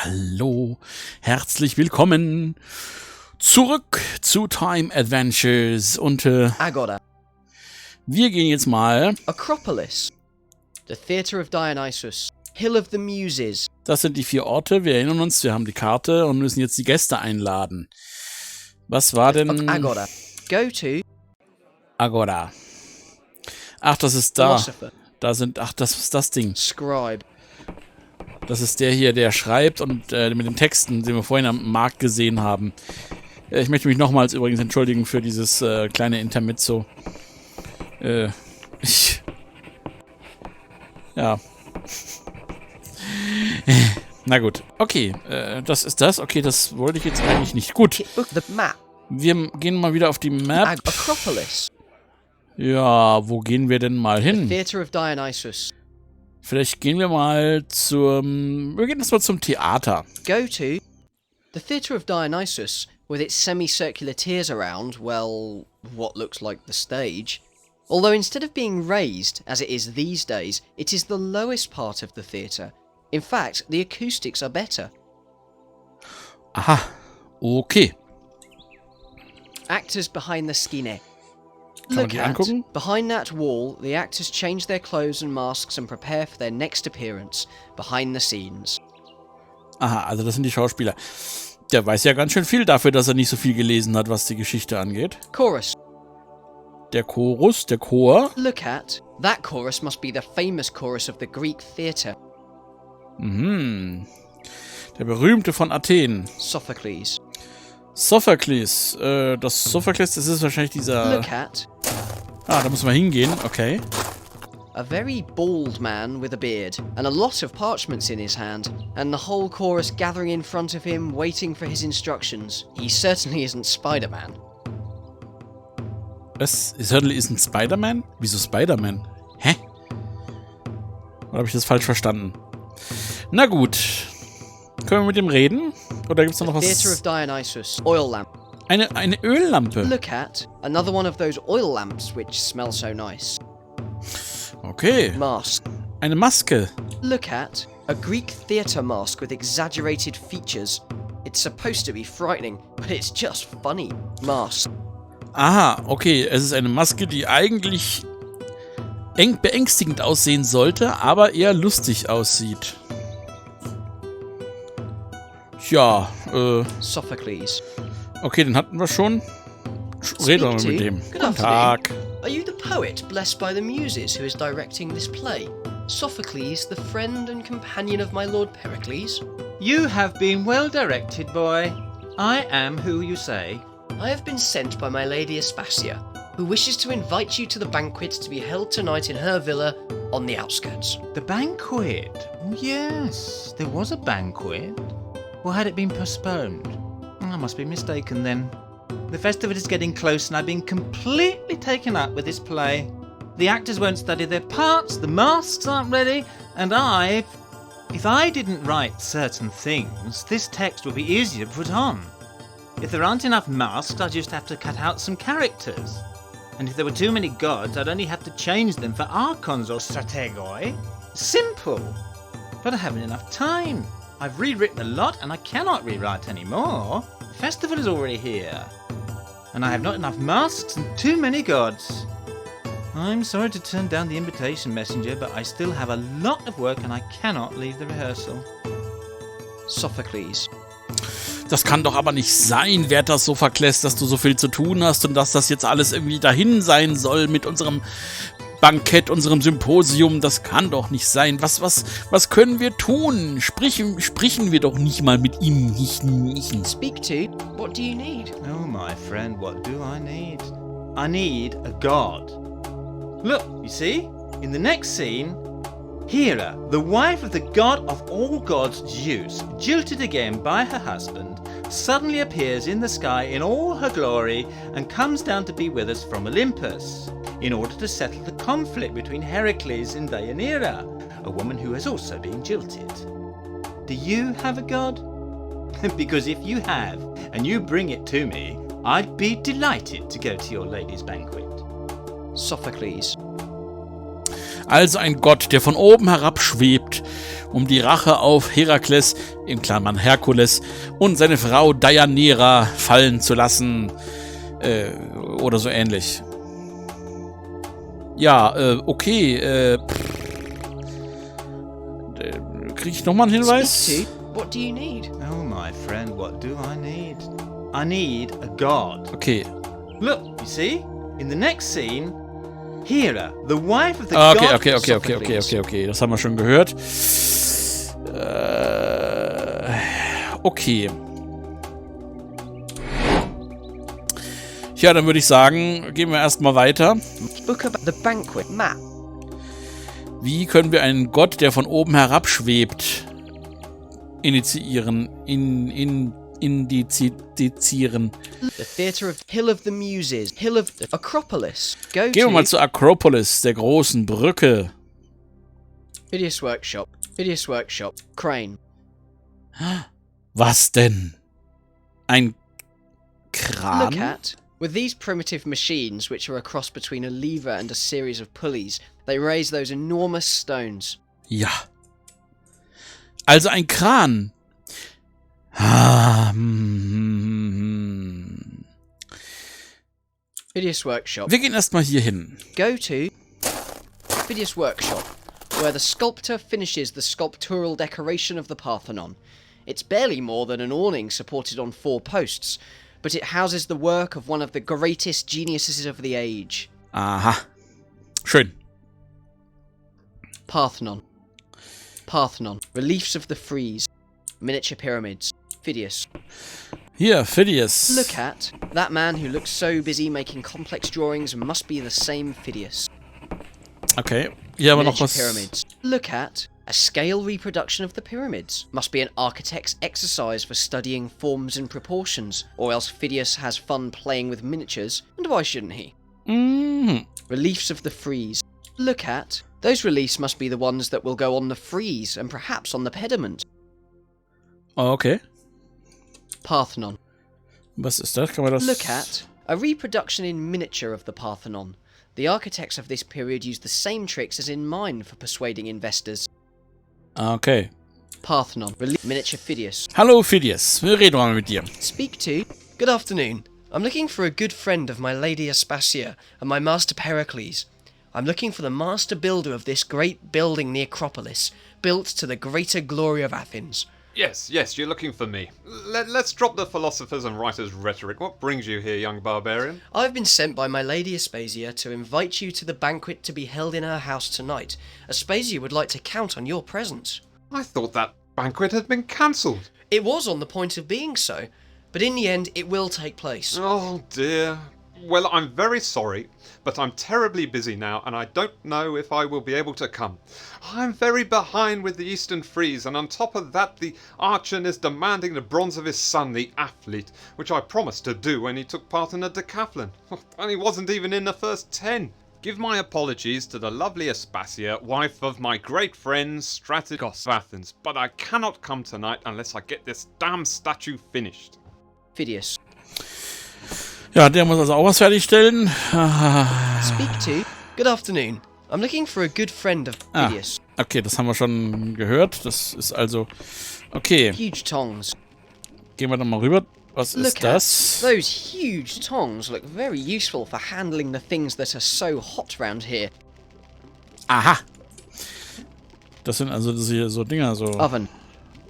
Hallo, herzlich willkommen zurück zu Time Adventures und Agora. Wir gehen jetzt mal... Acropolis. The Theatre of Dionysus. Hill of the Muses. Das sind die 4 Orte, wir erinnern uns, wir haben die Karte und müssen jetzt die Gäste einladen. Was war denn... Agora. Go to... Agora. Ach, das ist da. Philosopher. Da sind... Ach, das ist das Ding. Scribe. Das ist der hier, der schreibt und mit den Texten, den wir vorhin am Markt gesehen haben. Ich möchte mich nochmals übrigens entschuldigen für dieses kleine Intermezzo. Ja. Na gut. Okay, das ist das. Okay, das wollte ich jetzt eigentlich nicht. Gut. The map. Wir gehen mal wieder auf die Map. Acropolis. Ja, wo gehen wir denn mal hin? The Theatre of Dionysus. Vielleicht gehen wir mal zum... Wir gehen jetzt mal zum Theater. Go to... The Theatre of Dionysus, with its semicircular tiers around, well, what looks like the stage. Although instead of being raised, as it is these days, it is the lowest part of the theatre. In fact, the acoustics are better. Aha, okay. Actors behind the skine. Kann man Look die at, angucken? behind that wall, the actors change their clothes and masks and prepare for their next appearance, behind the scenes. Aha, also das sind die Schauspieler. Der weiß ja ganz schön viel dafür, dass er nicht so viel gelesen hat, was die Geschichte angeht. Chorus. Der Chorus, der Chor. Look at, that chorus must be the famous chorus of the Greek theatre. Mhm. Der berühmte von Athen. Sophocles. Sophokles. Das Sophokles, das ist wahrscheinlich dieser... Look at, Ah, da müssen wir hingehen, okay. a very bald man with a beard, and a lot of parchments in his hand, and the whole chorus gathering in front of him, waiting for his instructions. He certainly isn't Spider-Man. Was? Hurdle ist ein Spider-Man? Wieso Spider-Man? Hä? Oder habe ich das falsch verstanden? Na gut. Können wir mit dem reden? Oder gibt es noch The was? Theatre of Dionysus. Oil lamp. Eine Öllampe. Look at, another one of those oil lamps which smell so nice. Okay. Mask. Eine Maske. Look at, a Greek theatre mask with exaggerated features. It's supposed to be frightening, but it's just funny. Mask. Aha, okay. Es ist eine Maske, die eigentlich beängstigend aussehen sollte, aber eher lustig aussieht. Ja, Sophocles. okay, den hatten wir schon. Reden wir mal mit dem. Good Guten Tag. Are you the poet blessed by the Muses who is directing this play? Sophocles, the friend and companion of my Lord Pericles? You have been well directed, boy. I am who you say. I have been sent by my lady Aspasia, who wishes to invite you to the banquet to be held tonight in her villa on the outskirts. The banquet? Oh, yes, there was a banquet. Or had it been postponed? I must be mistaken then. The festival is getting close and I've been completely taken up with this play. The actors won't study their parts, the masks aren't ready, and if I didn't write certain things, this text would be easier to put on. If there aren't enough masks, I'll just have to cut out some characters. And if there were too many gods, I'd only have to change them for archons or strategoi. Simple! But I haven't enough time. I've rewritten a lot and I cannot rewrite anymore. The festival is already here. And I have not enough masks and too many gods. I'm sorry to turn down the invitation, messenger, but I still have a lot of work and I cannot leave the rehearsal. Sophocles. Das kann doch aber nicht sein, Werter Sophokles, dass du so viel zu tun hast und dass das jetzt alles irgendwie dahin sein soll mit unserem Bankett, unserem Symposium. Das kann doch nicht sein. Was können wir tun? Sprechen wir doch nicht mal mit ihm. Speak to, what do you need? Oh, my friend, what do I need? I need a god. Look, you see? In the next scene, Hera, the wife of the god of all gods, Zeus, jilted again by her husband, suddenly appears in the sky in all her glory and comes down to be with us from Olympus, in order to settle the conflict between Heracles and Deianira, a woman who has also been jilted. Do you have a god? Because if you have, and you bring it to me, I'd be delighted to go to your lady's banquet. Sophocles. Also ein Gott, der von oben herab schwebt, um die Rache auf Herakles, in Klammern Herkules, und seine Frau Deianira fallen zu lassen. Oder so ähnlich. Ja, okay. Krieg ich nochmal einen Hinweis? What do you need? Oh, my friend, what do I need? I need a god. Okay. Look, you see? In the next scene, Hera, the wife of the god of Sophocles. Okay. Das haben wir schon gehört. Okay. Ja, dann würde ich sagen, gehen wir erstmal weiter. Book about the banquet map. Wie können wir einen Gott, der von oben herab schwebt, indizieren? The Theatre of Hill of the Muses. Hill of the Acropolis. Gehen wir mal zur Akropolis, der großen Brücke. Phidias Workshop. Phidias Workshop. Kräne. Was denn? Ein Kran? Look at. With these primitive machines, which are a cross between a lever and a series of pulleys, they raise those enormous stones. Ja. Also ein Kran. Phidias Workshop. Wir gehen erstmal hier hin. Go to Phidias Workshop, where the sculptor finishes the sculptural decoration of the Parthenon. It's barely more than an awning supported on 4 posts, but it houses the work of one of the greatest geniuses of the age. Aha. Schön. Parthenon. Parthenon. Reliefs of the frieze. Miniature pyramids. Phidias. Hier, Phidias. Look at. That man who looks so busy making complex drawings must be the same Phidias. Okay. Hier haben wir noch Miniature was. pyramids. Look at. A scale reproduction of the pyramids. Must be an architect's exercise for studying forms and proportions, or else Phidias has fun playing with miniatures, and why shouldn't he? Reliefs of the frieze. Look at. Those reliefs must be the ones that will go on the frieze, and perhaps on the pediment. Okay. Parthenon. Was ist das? Kann man das... Look at. A reproduction in miniature of the Parthenon. The architects of this period used the same tricks as in mine for persuading investors. Okay. Parthenon. Miniature Phidias. Hallo Phidias, wir reden mal mit dir. Speak to. Good afternoon. I'm looking for a good friend of my lady Aspasia and my master Pericles. I'm looking for the master builder of this great building, the Acropolis, built to the greater glory of Athens. Yes, you're looking for me. Let's drop the philosophers and writers' rhetoric. What brings you here, young barbarian? I've been sent by my lady Aspasia to invite you to the banquet to be held in her house tonight. Aspasia would like to count on your presence. I thought that banquet had been cancelled. It was on the point of being so, but in the end it will take place. Oh dear. Well, I'm very sorry, but I'm terribly busy now and I don't know if I will be able to come. I'm very behind with the Eastern Frieze, and on top of that the Archon is demanding the bronze of his son, the athlete, which I promised to do when he took part in a decathlon. And he wasn't even in the first 10. Give my apologies to the lovely Aspasia, wife of my great friend Strategos of Athens, but I cannot come tonight unless I get this damn statue finished. Phidias. Ja, der muss also auch was fertigstellen. Speak to. Good afternoon. I'm looking for a good friend of Phidias. Okay, das haben wir schon gehört. Das ist also... Okay, Huge tongs. gehen wir dann mal rüber. Was Look ist das? at those huge tongs. Look very useful for handling the things that are so hot round here. Aha. Das sind also so Dinger, so... Oven.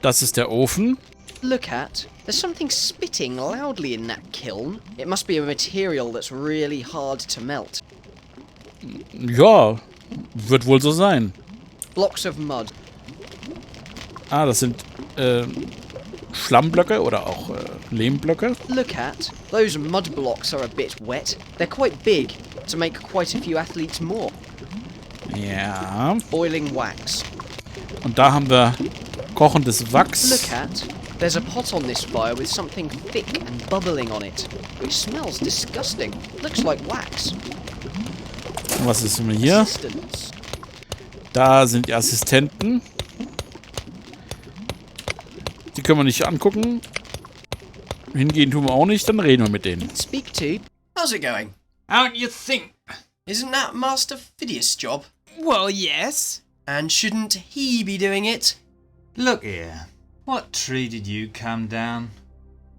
Das ist der Ofen. Look at. There's something spitting loudly in that kiln. It must be a material that's really hard to melt. Ja, wird wohl so sein. Blocks of mud. Ah, das sind Schlammblöcke oder auch Lehmblöcke. Look at. Those mud blocks are a bit wet. They're quite big to make quite a few athletes more. Ja. Boiling wax. Und da haben wir kochendes Wachs. Look at. There's a pot on this fire with something thick and bubbling on it, which smells disgusting. Looks like wax. Und was ist denn hier? Assistants. Da sind die Assistenten. Die können wir nicht angucken. Hingehen tun wir auch nicht, dann reden wir mit denen. Speak to. How's it going? How do you think? Isn't that Master Phidias' job? Well, yes. And shouldn't he be doing it? Look here, what tree did you come down?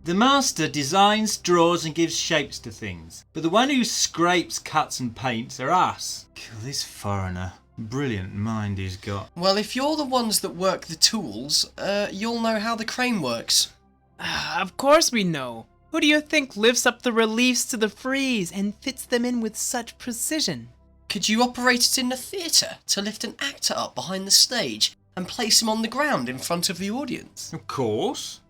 The master designs, draws and gives shapes to things, but the one who scrapes, cuts and paints are us. This foreigner, brilliant mind he's got. Well, if you're the ones that work the tools, you'll know how the crane works. Of course we know. Who do you think lifts up the reliefs to the frieze and fits them in with such precision? Could you operate it in the theatre to lift an actor up behind the stage and place him on the ground in front of the audience? Of course.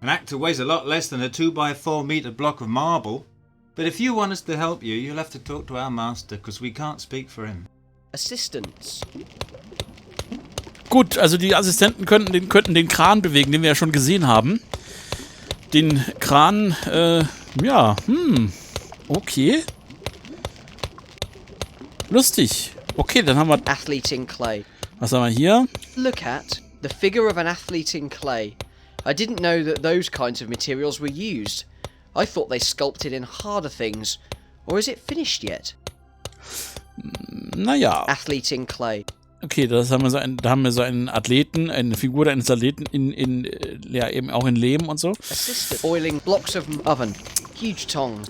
An actor weighs a lot less than a 2x4 metre block of marble. But if you want us to help you, you'll have to talk to our master, because we can't speak for him. Assistants. Gut, also die Assistenten könnten den Kran bewegen, den wir ja schon gesehen haben. Den Kran, ja, okay. Lustig. Okay, dann haben wir... Athlete in clay. Was haben wir hier? Look at the figure of an athlete in clay. I didn't know that those kinds of materials were used. I thought they sculpted in harder things. Or is it finished yet? Naja. Athlete in clay. Okay, da haben wir so einen Athleten, eine Figur eines Athleten ja, eben auch in Lehm und so. Assistant. Boiling blocks of oven. Huge tongs.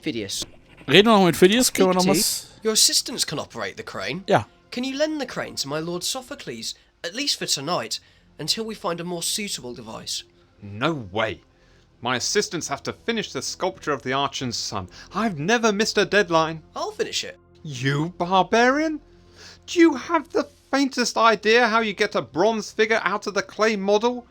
Phidias. Reden wir noch mit Phidias? Können wir noch was... Your assistants can operate the crane. Ja. Can you lend the crane to my lord Sophocles, at least for tonight, until we find a more suitable device? No way. My assistants have to finish the sculpture of the Archon's son. I've never missed a deadline. I'll finish it. You barbarian? Do you have the faintest idea how you get a bronze figure out of the clay model?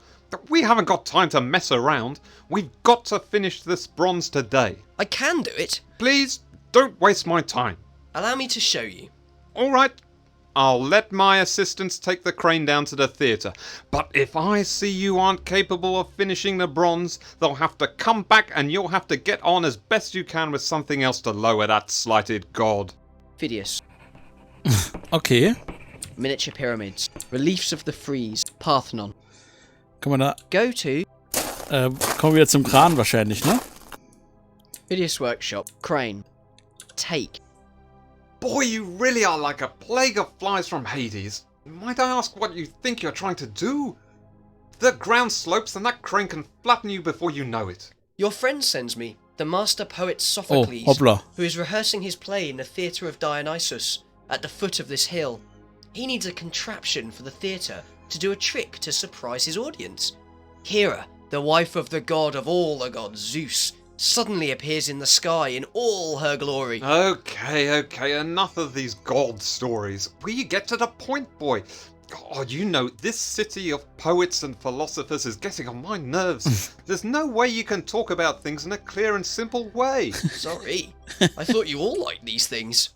We haven't got time to mess around. We've got to finish this bronze today. I can do it. Please, don't waste my time. Allow me to show you. All right, I'll let my assistants take the crane down to the theatre. But if I see you aren't capable of finishing the bronze, they'll have to come back and you'll have to get on as best you can with something else to lower that slighted god. Phidias. Okay. Miniature pyramids. Reliefs of the frieze. Parthenon. Kann man da... Go to... kommen wir wieder zum Kran wahrscheinlich, ne? Phidias workshop. Crane. Take. Boy, you really are like a plague of flies from Hades. Might I ask what you think you're trying to do? The ground slopes and that crane can flatten you before you know it. Your friend sends me, the master poet Sophocles, hoppla. who is rehearsing his play in the theatre of Dionysus, at the foot of this hill. He needs a contraption for the theatre to do a trick to surprise his audience. Hera, the wife of the god of all the gods, Zeus, suddenly appears in the sky in all her glory. Okay, enough of these god stories. Will you get to the point, boy? God, you know, this city of poets and philosophers is getting on my nerves. There's no way you can talk about things in a clear and simple way. Sorry, I thought you all liked these things.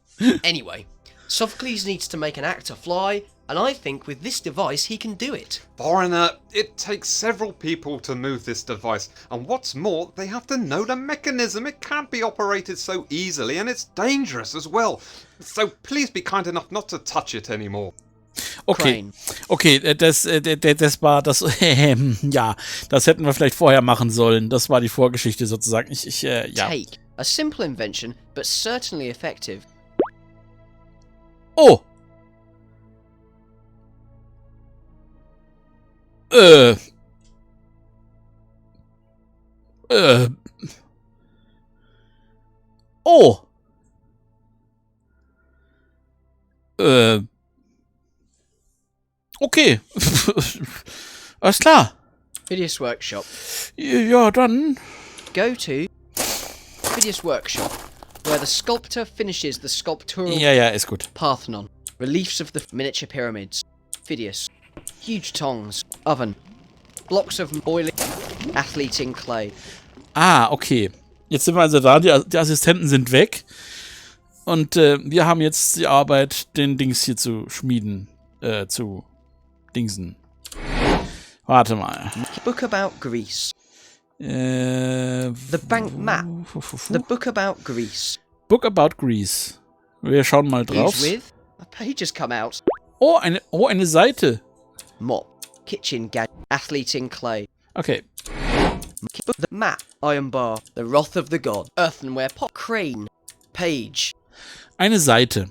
Anyway, Sophocles needs to make an actor fly, and I think with this device he can do it. Foreigner, it takes several people to move this device, and what's more, they have to know the mechanism. It can't be operated so easily, and it's dangerous as well. So please be kind enough not to touch it anymore. Okay, das war das, ja, das hätten wir vielleicht vorher machen sollen. Das war die Vorgeschichte sozusagen. Ja. Take, a simple invention, but certainly effective. Oh! Oh! Okay. Alles klar. Phidias workshop. Ja, dann. Go to Phidias workshop, where the sculptor finishes the sculptural Ja, ist gut. Parthenon. Reliefs of the miniature pyramids. Phidias. Huge tongs. Oven. Blocks of boiling. Athlete in clay. Ah, okay. Jetzt sind wir also da. Die Assistenten sind weg. Und wir haben jetzt die Arbeit, den Dings hier zu schmieden. Zu Dingsen. Warte mal. Book about Greece. The bank map. The book about Greece. Book about Greece. Wir schauen mal drauf. Who's with? A page has come out. Oh, eine Seite. Mop. Kitchen gadget. Athlete in clay. Okay. The map. Iron bar. The wrath of the god. Earthenware pot. Crane. Page. Eine Seite.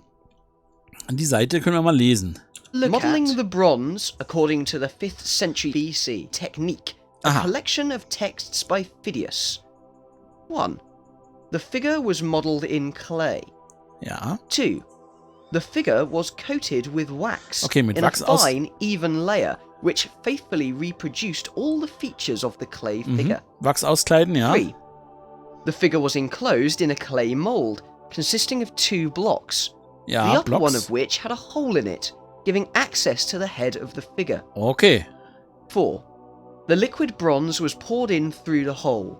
Die Seite können wir mal lesen. Modelling the bronze according to the 5th century BC technique. A Aha. collection of texts by Phidias. 1. The figure was modelled in clay. Ja. 2. The figure was coated with wax Okay, mit in Wachs a fine, even layer, which faithfully reproduced all the features of the clay figure. Wachs auskleiden, ja. 3. The figure was enclosed in a clay mould, consisting of 2 blocks, the Ja, upper one Blocks. of which had a hole in it, giving access to the head of the figure. Okay. 4. The liquid bronze was poured in through the hole.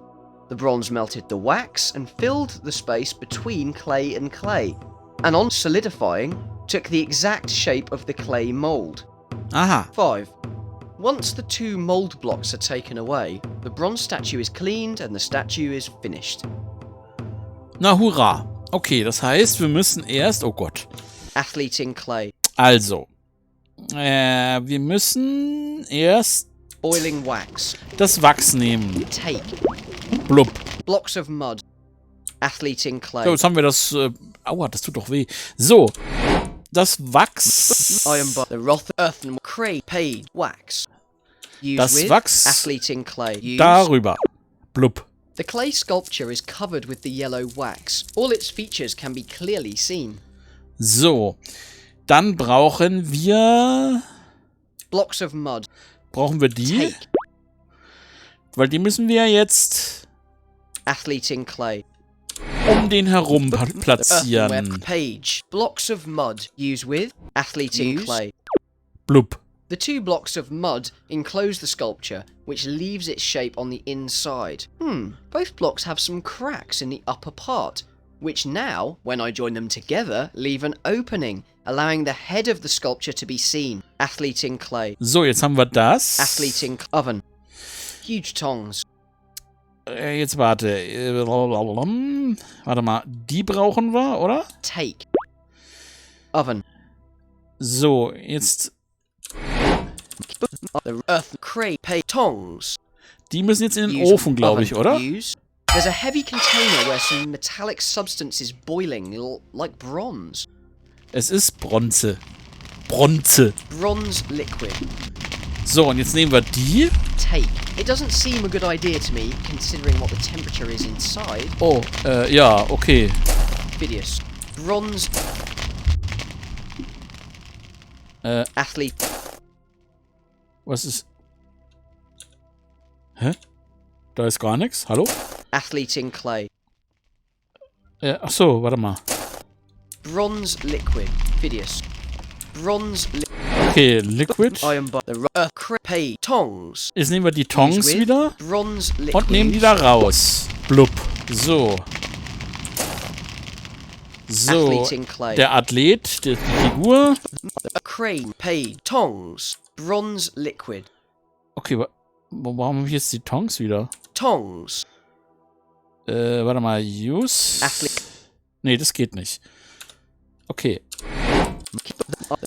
The bronze melted the wax and filled the space between clay and clay, and on solidifying, took the exact shape of the clay mould. Aha. 5. Once the 2 mould blocks are taken away, the bronze statue is cleaned and the statue is finished. Na hurra. Okay, das heißt, wir müssen erst... Oh Gott. Athlete in clay. Also. Wir müssen erst Boiling wax. das Wachs nehmen. Take. Blub. Blocks of mud. Athlete in clay. So, jetzt haben wir das... aua, das tut doch weh. So. Das Wachs... Iron bar. The wrath earthen clay paid wax. Used Das with Wachs athlete in clay. Used. darüber. Blub. The clay sculpture is covered with the yellow wax. All its features can be clearly seen. So. Dann brauchen wir... Blocks of mud. Brauchen wir die? Take. Weil die müssen wir jetzt Athlete in clay. um den herum Earthenware platzieren. page. Blocks of mud. Used with athlete in clay. Blub. The 2 blocks of mud enclose the sculpture, which leaves its shape on the inside. Both blocks have some cracks in the upper part, which now, when I join them together, leave an opening, allowing the head of the sculpture to be seen. Athlete in clay. So, jetzt haben wir das. Athlete in oven. Huge tongs. Jetzt warte. Warte mal. Die brauchen wir, oder? Take. Oven. So, jetzt... The earth cray pay tongs. Die müssen jetzt in den Use Ofen, glaube ich, oven. oder? Use. There's a heavy container where some metallic substance is boiling, like bronze. Es ist Bronze. Bronze. Bronze liquid. So, und jetzt nehmen wir die. Take. It doesn't seem a good idea to me, considering what the temperature is inside. Oh, ja, okay. Phidias. Bronze. Athlete. Was ist... Hä? Da ist gar nichts. Hallo? Athlete in clay. Ach so, warte mal. Bronze liquid. Phidias. Bronze liquid. Okay, Liquid. Iron bar. The pay tongs. Jetzt nehmen wir die Tongs Used with wieder Bronze liquid. und nehmen die da raus. Blub. So. So. Athlete in clay. Der Athlet, die Figur. Crane pay tongs. Bronze liquid. Okay, warum habe ich jetzt die Tongs wieder? Tongs. Warte mal. Use. Athlete. Nee, das geht nicht. Okay.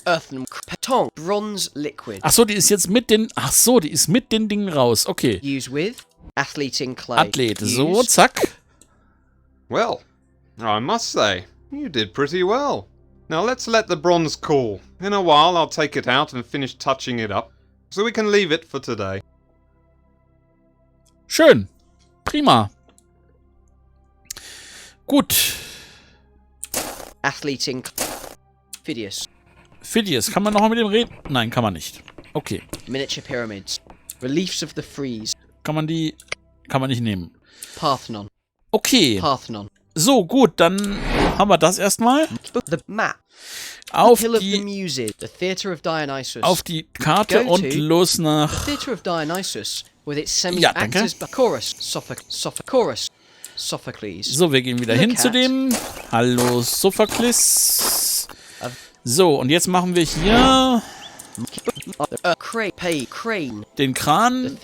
Earthen tong. Bronze liquid. Ach so, die ist jetzt mit den... Ach so, die ist mit den Dingen raus. Okay. Used with athlete in clay. Athlet. So, Used. zack. Well, I must say, you did pretty well. Now let's let the bronze cool. In a while I'll take it out and finish touching it up, so we can leave it for today. Schön. Prima. Gut. Athlete in Phidias. Phidias, kann man noch mal mit dem reden? Nein, kann man nicht. Okay. Miniature pyramids. Reliefs of the frieze. Kann man nicht nehmen. Parthenon. Okay. Parthenon. So, gut, dann haben wir das erstmal. The map. Auf Hill of the die, Muses. The Theatre of Dionysus. auf die Karte Go und to los nach... Theatre of Dionysus, with its Ja, danke. semi-actors, chorus, chorus, Sophocles. So, wir gehen wieder Look hin zu at- dem. Hallo, Sophokles. So, und jetzt machen wir hier Crane. den The Kran.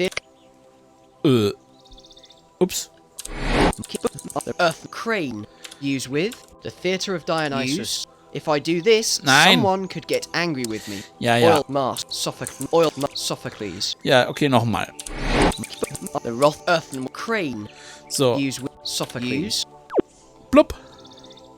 Ups. Earth crane. Used with the Theatre of Dionysus. If I do this, Nein. someone could get angry with me. Ja, ja. Oil mask, Sophocles. Ja, okay, nochmal. The Roth Earthen crane. So, Used with Sophocles. blub.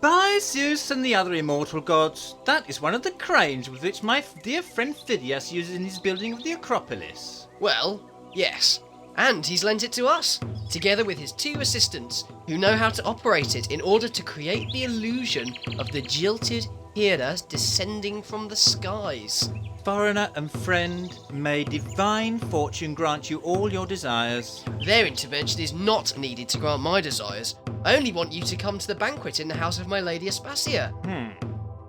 By Zeus and the other immortal gods, that is one of the cranes with which my dear friend Phidias uses in his building of the Acropolis. Well, yes. And he's lent it to us, together with his 2 assistants, who know how to operate it in order to create the illusion of the jilted Hera descending from the skies. Foreigner and friend, may divine fortune grant you all your desires. Their intervention is not needed to grant my desires. I only want you to come to the banquet in the house of my lady Aspasia.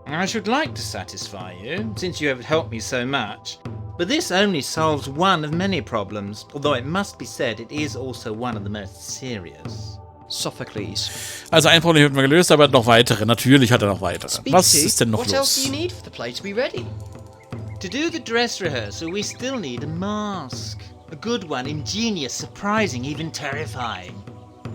I should like to satisfy you, since you have helped me so much. But this only solves one of many problems, although it must be said it is also one of the most serious. Sophocles. Also ein Problem haben wir gelöst, aber noch weitere. Natürlich hat er noch weitere. Speak Was to, ist denn noch what else do los? you need for the play to be ready? To do the dress rehearsal, we still need a mask. A good one, ingenious, surprising, even terrifying.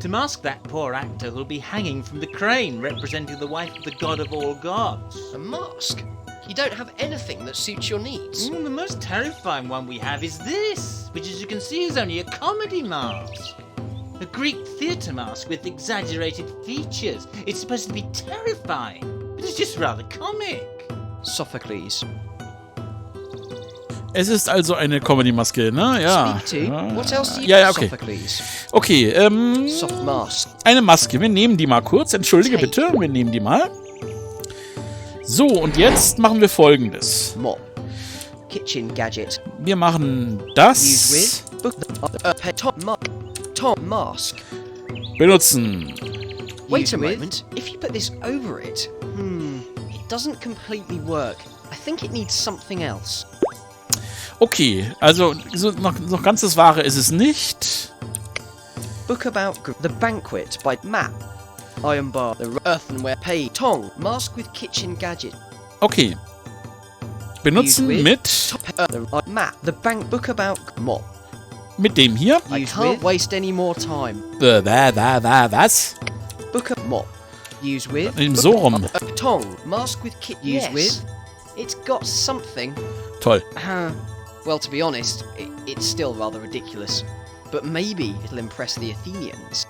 To mask that poor actor who'll be hanging from the crane representing the wife of the god of all gods. A mask? You don't have anything that suits your needs. The most terrifying one we have is this, which as you can see is only a comedy mask. A Greek theatre mask with exaggerated features. It's supposed to be terrifying, but it's just rather comic. Sophocles. Es ist also eine Comedy-Maske, ne? Ja. Speak to, what else do you Ja, okay. Sophocles. Okay, Soft mask. eine Maske. Wir nehmen die mal kurz. Entschuldige Tape. bitte. Wir nehmen die mal. So, und jetzt machen wir Folgendes. Mop. Kitchen gadget. Wir machen Use das. with. Book. Tom mask. Benutzen. Wait Use a with. moment. If you put this over it, it doesn't completely work. I think it needs something else. Okay, also so noch ganz das Wahre ist es nicht. Book about the banquet by Matt. Iron bar. The earthenware pay. Tong mask with kitchen gadget. Okay. Benutzen Use with. mit Matt. The bank book about mop. mit dem hier. I can't waste any more time. Was? Book a mop. Use with. So rum. Tong mask with kit. Use Yes. with. It's got something. Toll. Well, to be honest, it's still rather ridiculous. But maybe it'll impress the Athenians.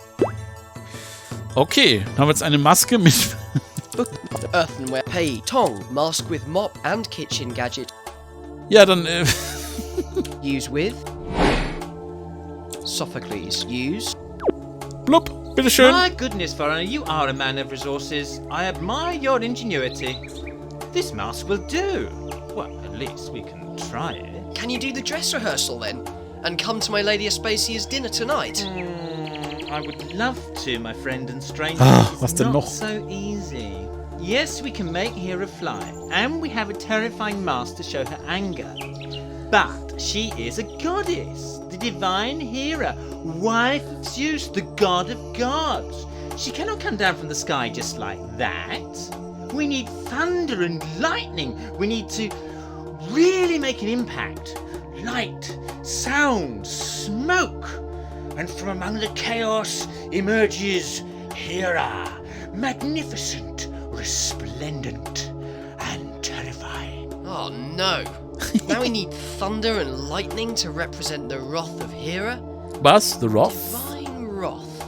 Okay, dann haben wir jetzt eine Maske mit. Book earthenware pay. Tong mask with mop and kitchen gadget. Ja, dann Use with. Sophocles. Use. blub, bitteschön. My goodness, Foreigner, you are a man of resources. I admire your ingenuity. This mask will do. Well, at least we can try it. Can you do the dress rehearsal then? And come to my Lady Aspasia's dinner tonight? I would love to, my friend and stranger. was It's denn not noch? so easy. Yes, we can make Hera fly, and we have a terrifying mask to show her anger. But she is a goddess, the divine Hera, wife of Zeus, the god of gods. She cannot come down from the sky just like that. We need thunder and lightning. We need to really make an impact. Light, sound, smoke. And from among the chaos emerges Hera, magnificent, resplendent, and terrifying. Oh no. Now we need thunder and lightning to represent the wrath of Hera? Was? The Wrath? Divine wrath.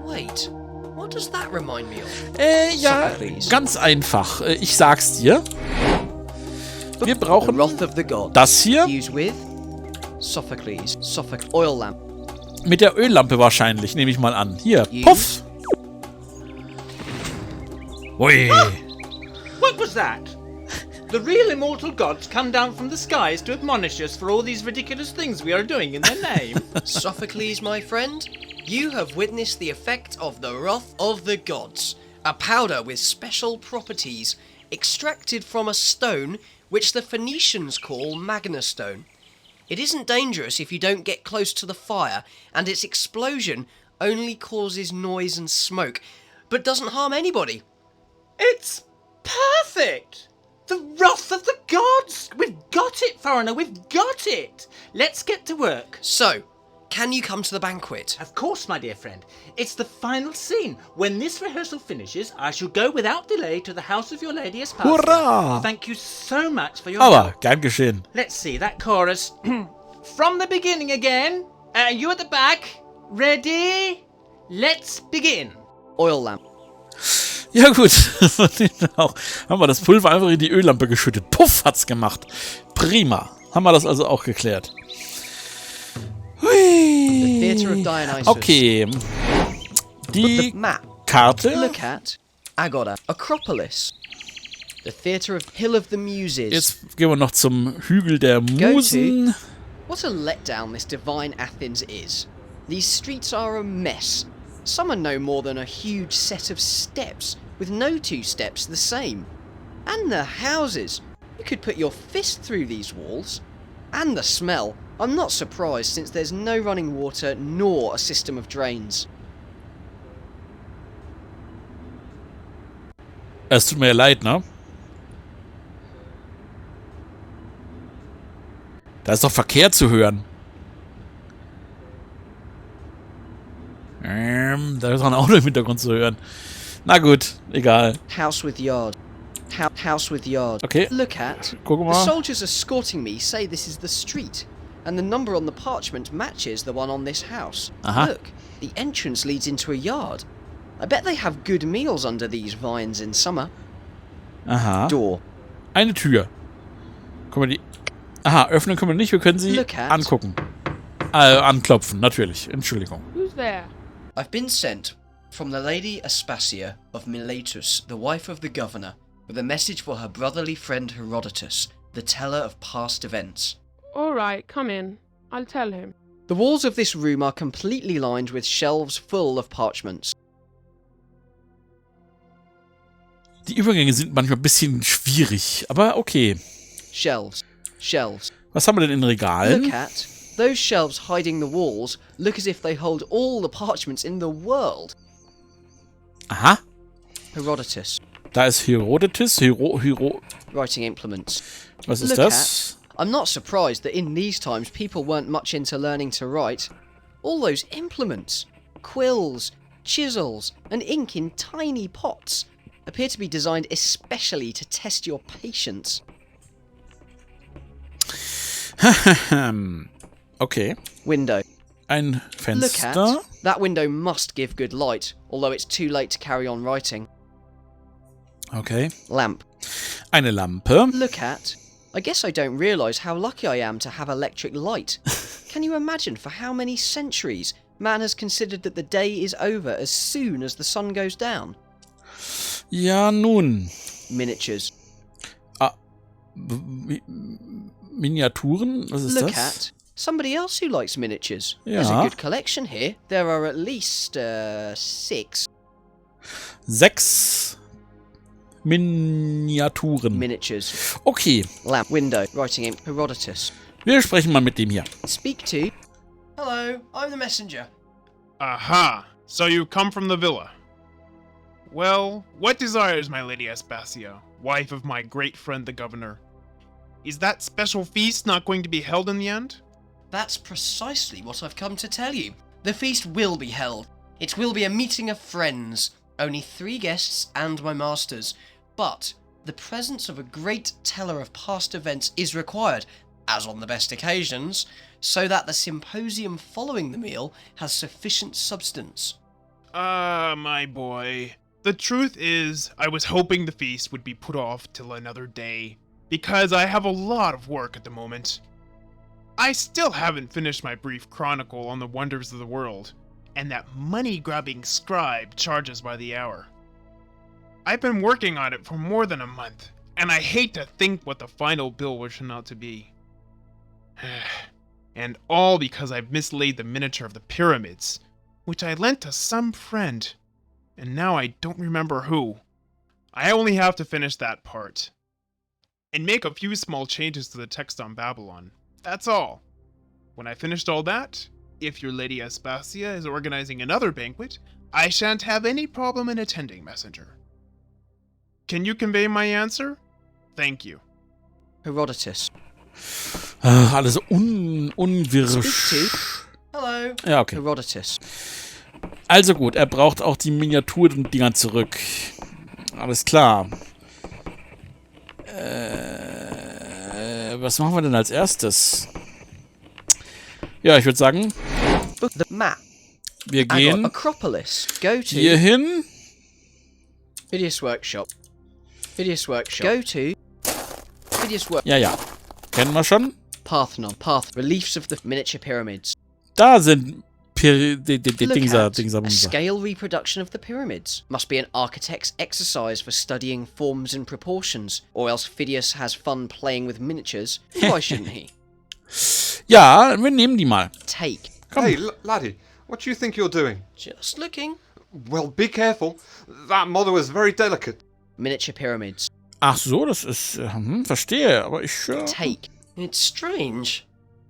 Wait, what does that remind me of? Ja, Sophocles. ganz einfach. Ich sag's dir. Wir brauchen The wrath of the god. das hier Use with. Sophocles. Oil lamp. mit der Öllampe wahrscheinlich, nehme ich mal an. Hier, Use. puff. Ui. What was that? The real immortal gods come down from the skies to admonish us for all these ridiculous things we are doing in their name. Sophocles, my friend, you have witnessed the effect of the wrath of the gods, a powder with special properties, extracted from a stone which the Phoenicians call magnastone. It isn't dangerous if you don't get close to the fire, and its explosion only causes noise and smoke, but doesn't harm anybody. It's perfect! The wrath of the gods! We've got it, Foreigner, we've got it! Let's get to work. So, can you come to the banquet? Of course, my dear friend. It's the final scene. When this rehearsal finishes, I shall go without delay to the house of your lady Aspasia. Hurrah! Thank you so much for your Aber, help. gern geschehen. Let's see, that chorus. From the beginning again. You at the back. Ready? Let's begin. Oil lamp. Ja gut, auch. Haben wir das Pulver einfach in die Öllampe geschüttet. Puff, hat's gemacht. Prima. Haben wir das also auch geklärt. The Theatre of Dionysus. Okay. The Die map. Karte. Look at Agora, Acropolis. The Theatre of Hill of the Muses. Jetzt gehen wir noch zum Hügel der Musen. What a letdown this divine Athens is. These streets are a mess. Some are no more than a huge set of steps, with no two steps the same. And the houses. You could put your fist through these walls. And the smell. I'm not surprised since there's no running water nor a system of drains. Es tut mir leid, ne? Da ist doch Verkehr zu hören. Da ist auch ein Auto im Hintergrund zu hören. Na gut, egal. House with yard. House with yard. Okay. Look at. Guck The mal. soldiers escorting me say this is the street, and the number on the parchment matches the one on this house. Aha. Look, the entrance leads into a yard. I bet they have good meals under these vines in summer. Aha. Door. Eine Tür. Können wir die... Aha, öffnen können wir nicht. Wir können sie Look at. angucken. Anklopfen, natürlich. Entschuldigung. Who's there? I've been sent from the Lady Aspasia of Miletus, the wife of the governor, with a message for her brotherly friend Herodotus, the teller of past events. All right, come in. I'll tell him. The walls of this room are completely lined with shelves full of parchments. Die Übergänge sind manchmal ein bisschen schwierig, aber okay. Shelves. Shelves. Was haben wir denn in Regalen? Look at. Those shelves hiding the walls look as if they hold all the parchments in the world. Aha. Herodotus. Da ist Herodotus. Writing implements. Was ist Look das? at. I'm not surprised that in these times people weren't much into learning to write. All those implements. Quills, chisels, and ink in tiny pots appear to be designed especially to test your patience. Okay. Window. Ein Look Fenster. at. That window must give good light, although it's too late to carry on writing. Okay. Lamp. Eine Lampe. Look at. I guess I don't realise how lucky I am to have electric light. Can you imagine for how many centuries man has considered that the day is over as soon as the sun goes down? Ja, nun. Miniatures. Miniaturen? Was ist Look das? at. Somebody else who likes miniatures. Ja. There's a good collection here. There are at least 6 6 Miniaturen. miniatures. Okay, Lamp. Window. Writing in Herodotus. wir sprechen mal mit dem hier. Speak to. Hello, I'm the messenger. Aha! So you come from the villa. Well, what desires my lady Aspasia, wife of my great friend the governor? Is that special feast not going to be held in the end? That's precisely what I've come to tell you. The feast will be held. It will be a meeting of friends. Only 3 guests and my masters. But the presence of a great teller of past events is required, as on the best occasions, so that the symposium following the meal has sufficient substance. My boy. The truth is, I was hoping the feast would be put off till another day, because I have a lot of work at the moment. I still haven't finished my brief chronicle on the wonders of the world, and that money-grubbing scribe charges by the hour. I've been working on it for more than a month, and I hate to think what the final bill will turn out to be. And all because I've mislaid the miniature of the pyramids, which I lent to some friend, and now I don't remember who. I only have to finish that part. And make a few small changes to the text on Babylon. That's all. When I finished all that, if your lady Aspasia is organizing another banquet, I shan't have any problem in attending, messenger. Can you convey my answer? Thank you. Herodotus. Alles so unwirsch. Speak to. Hello. Ja, okay. Herodotus. Also gut, er braucht auch die Miniaturdinger zurück. Alles klar. Was machen wir denn als erstes? Ja, ich würde sagen, The map. wir gehen Acropolis. Go to. hier hin Hideous Workshop. Hideous Workshop. Go to Hideous Workshop. Ja, ja. Kennen wir schon. Parthenon. Reliefs of the miniature pyramids. Da sind Look Dingser, at Dingser, a Bumser. scale reproduction of the pyramids. Must be an architect's exercise for studying forms and proportions, or else Phidias has fun playing with miniatures. Why shouldn't he? Ja, wir nehmen die mal. Take. Komm. Hey, laddie, what do you think you're doing? Just looking. Well, be careful. That model is very delicate. Miniature pyramids. Ach so, das ist... verstehe, aber ich... Take. It's strange.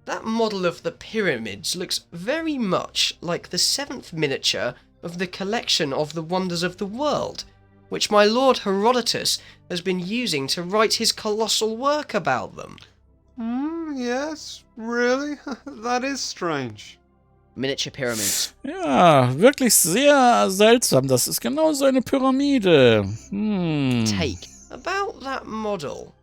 That model of the pyramids looks very much like the 7th miniature of the collection of the wonders of the world, which my lord Herodotus has been using to write his colossal work about them. Yes, really? That is strange. Miniature pyramids. Ja, wirklich sehr seltsam. Das ist genau so eine Pyramide. Take. About that model.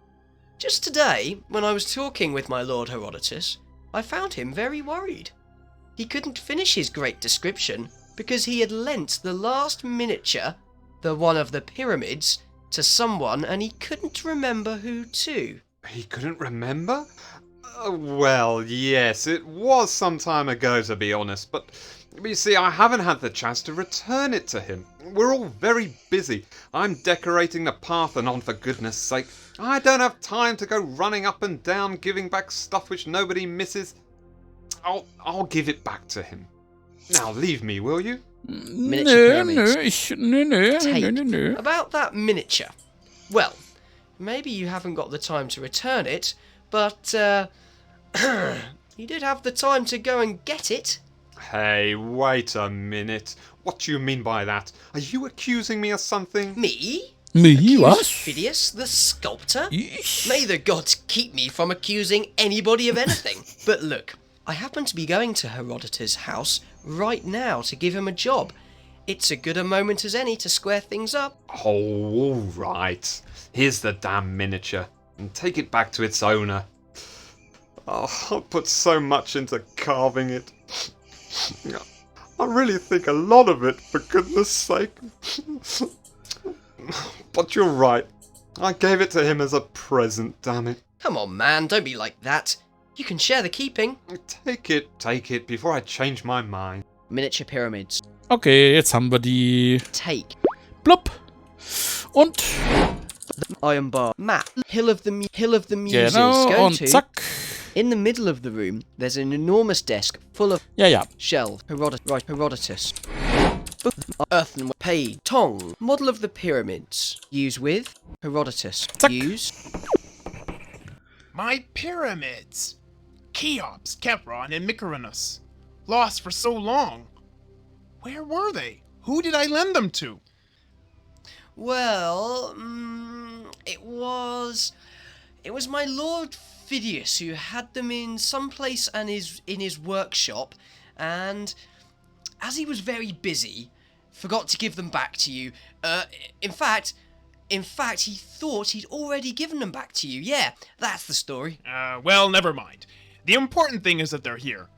Just today, when I was talking with my lord Herodotus, I found him very worried. He couldn't finish his great description because he had lent the last miniature, the one of the pyramids, to someone and he couldn't remember who to. He couldn't remember? Well, yes, it was some time ago, to be honest, but you see, I haven't had the chance to return it to him. We're all very busy. I'm decorating the Parthenon, for goodness sake. I don't have time to go running up and down giving back stuff which nobody misses. I'll give it back to him. Now leave me, will you? Miniature pyramids. Nö. About that miniature. Well, maybe you haven't got the time to return it, but, you did have the time to go and get it. Hey, wait a minute. What do you mean by that? Are you accusing me of something? Me? Me, Accuse was? Phidias, the sculptor? Ich? May the gods keep me from accusing anybody of anything. But look, I happen to be going to Herodotus' house right now to give him a job. It's as good a moment as any to square things up. Oh, all right. Here's the damn miniature, and take it back to its owner. Oh, I put so much into carving it. I really think a lot of it, for goodness sake. But you're right. I gave it to him as a present, damn it. Come on, man, don't be like that. You can share the keeping. Take it, before I change my mind. Miniature pyramids. Okay, jetzt haben wir die... Take. Blub. Und... Iron bar. Map. Hill of the Muses. Genau, Go und to. zack. In the middle of the room, there's an enormous desk full of Ja. shelves. Herodotus. Earthen pay. Tong. Model of the pyramids. Use with Herodotus. Zack. Use. My pyramids! Cheops, Kepron, and Mycerinus. Lost for so long. Where were they? Who did I lend them to? Well, it was my lord Phidias who had them in some place and in his workshop, and as he was very busy, forgot to give them back to you. In fact, he thought he'd already given them back to you. Yeah, that's the story. Well, never mind. The important thing is that they're here.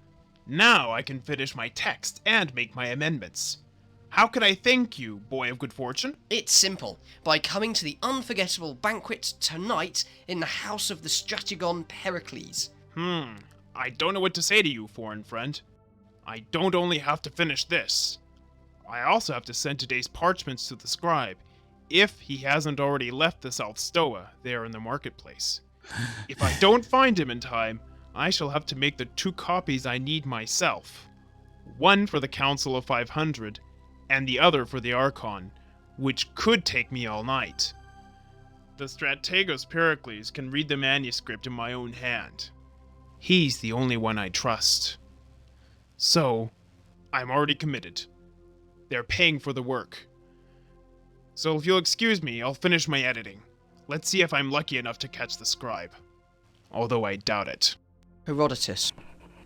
Now I can finish my text and make my amendments. How can I thank you, boy of good fortune? It's simple. By coming to the unforgettable banquet tonight in the house of the Strategon Pericles. I don't know what to say to you, foreign friend. I don't only have to finish this. I also have to send today's parchments to the scribe, if he hasn't already left the South Stoa there in the marketplace. If I don't find him in time, I shall have to make the 2 copies I need myself. One for the Council of 500, and the other for the Archon, which could take me all night. The Strategos Pericles can read the manuscript in my own hand. He's the only one I trust. So, I'm already committed. They're paying for the work. So if you'll excuse me, I'll finish my editing. Let's see if I'm lucky enough to catch the scribe. Although I doubt it. Herodotus.